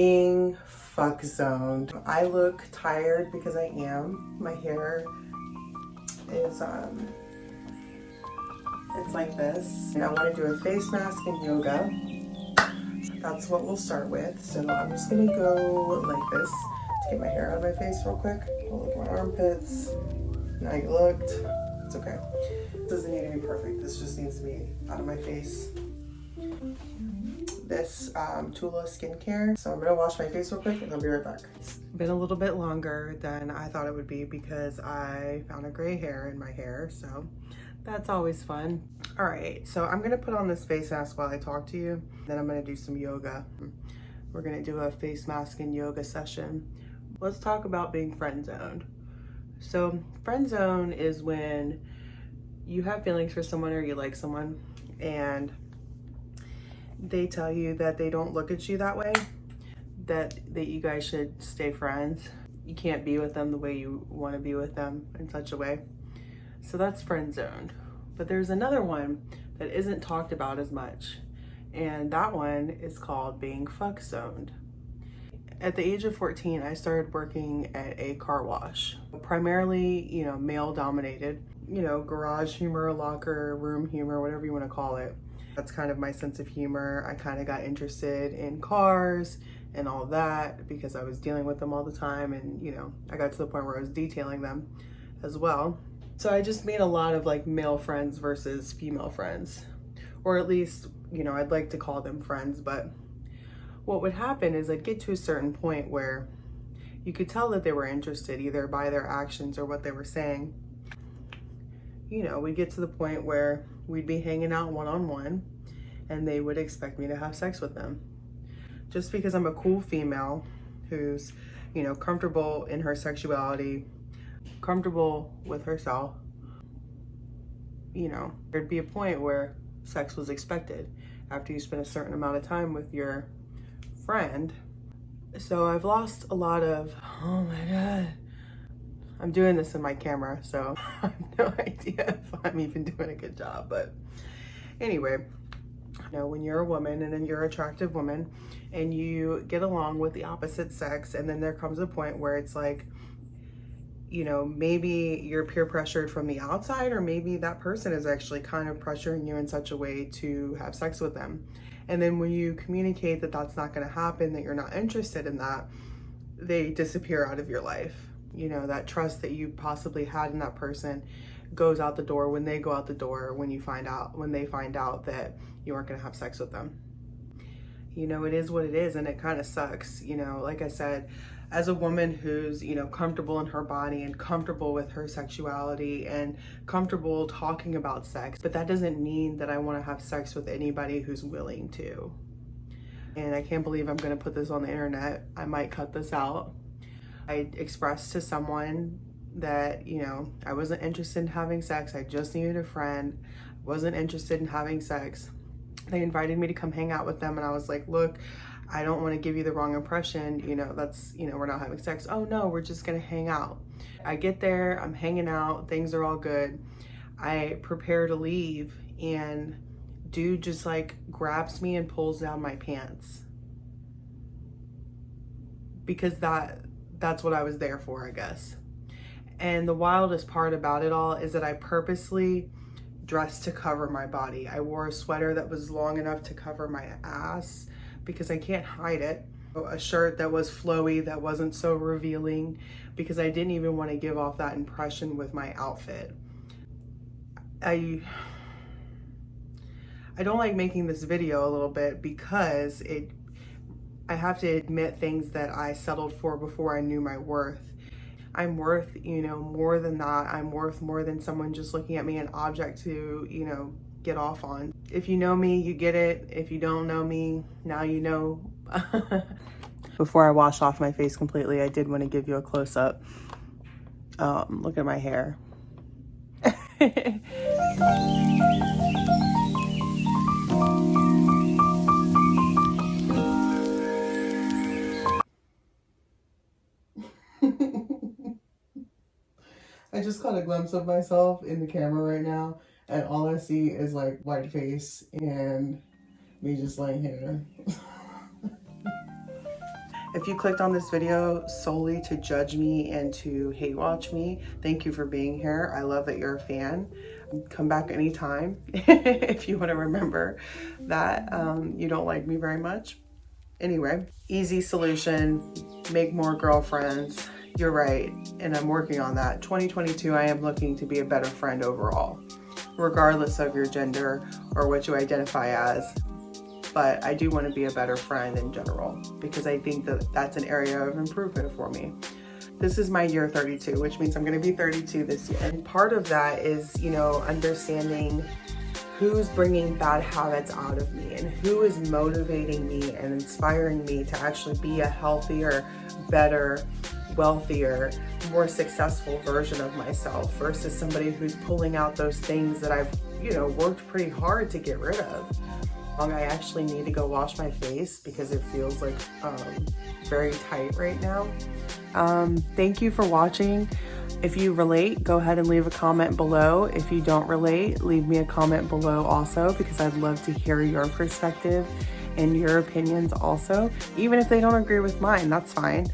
Being fuck zoned. I look tired because I am. My hair is it's like this. And I want to do a face mask and yoga. That's what we'll start with. So I'm just gonna go like this to get my hair out of my face real quick. I'll look at my armpits. Now you looked. It's okay. It doesn't need to be perfect. This just needs to be out of my face. This Tula skincare. So I'm gonna wash my face real quick and I'll be right back. It's been a little bit longer than I thought it would be because I found a gray hair in my hair, so that's always fun. All right, so I'm gonna put on this face mask while I talk to you. Then I'm gonna do some yoga. We're gonna do a face mask and yoga session. Let's talk about being friend zoned. So friend zone is when you have feelings for someone or you like someone and they tell you that they don't look at you that way, that you guys should stay friends. You can't be with them the way you want to be with them in such a way. So that's friend zoned. But there's another one that isn't talked about as much, and that one is called being fuck zoned. At the age of 14, I started working at a car wash, primarily, male dominated, garage humor, locker room humor, whatever you want to call it. That's kind of my sense of humor. I kind of got interested in cars and all that because I was dealing with them all the time, and I got to the point where I was detailing them as well. So I just made a lot of like male friends versus female friends, or at least, I'd like to call them friends. But what would happen is I'd get to a certain point where you could tell that they were interested either by their actions or what they were saying. We'd get to the point where we'd be hanging out one-on-one and they would expect me to have sex with them. Just because I'm a cool female who's, comfortable in her sexuality, comfortable with herself, there'd be a point where sex was expected after you spend a certain amount of time with your friend. So I've lost a lot of, oh my God. I'm doing this in my camera, so I have no idea if I'm even doing a good job. But anyway, when you're a woman and then you're an attractive woman and you get along with the opposite sex, and then there comes a point where it's like, maybe you're peer pressured from the outside, or maybe that person is actually kind of pressuring you in such a way to have sex with them. And then when you communicate that that's not going to happen, that you're not interested in that, they disappear out of your life. That trust that you possibly had in that person goes out the door when they go out the door, when they find out that you aren't going to have sex with them. It is what it is, and it kind of sucks. Like I said, as a woman who's, comfortable in her body and comfortable with her sexuality and comfortable talking about sex, but that doesn't mean that I want to have sex with anybody who's willing to. And I can't believe I'm going to put this on the internet. I might cut this out. I expressed to someone that, I wasn't interested in having sex. I just needed a friend. Wasn't interested in having sex. They invited me to come hang out with them, and I was like, look, I don't want to give you the wrong impression. That's, we're not having sex. Oh no, we're just going to hang out. I get there, I'm hanging out, things are all good. I prepare to leave, and dude just like grabs me and pulls down my pants. Because that's what I was there for, I guess. And the wildest part about it all is that I purposely dressed to cover my body. I wore a sweater that was long enough to cover my ass because I can't hide it. A shirt that was flowy, that wasn't so revealing, because I didn't even want to give off that impression with my outfit. I don't like making this video a little bit because I have to admit things that I settled for before I knew my worth. I'm worth, more than that. I'm worth more than someone just looking at me an object to, get off on. If you know me, you get it. If you don't know me, now you know. Before I wash off my face completely, I did want to give you a close-up. Look at my hair. I just caught a glimpse of myself in the camera right now, and all I see is like white face and me just laying here. If you clicked on this video solely to judge me and to hate watch me, thank you for being here. I love that you're a fan. Come back anytime if you want to remember that you don't like me very much. Anyway, easy solution, make more girlfriends. You're right, and I'm working on that. 2022, I am looking to be a better friend overall, regardless of your gender or what you identify as. But I do want to be a better friend in general because I think that that's an area of improvement for me. This is my year 32, which means I'm going to be 32 this year. And part of that is, you know, understanding who's bringing bad habits out of me and who is motivating me and inspiring me to actually be a healthier, better, wealthier, more successful version of myself versus somebody who's pulling out those things that I've, you know, worked pretty hard to get rid of. I actually need to go wash my face because it feels like very tight right now. Thank you for watching. If you relate, go ahead and leave a comment below. If you don't relate, leave me a comment below also because I'd love to hear your perspective and your opinions also. Even if they don't agree with mine, that's fine.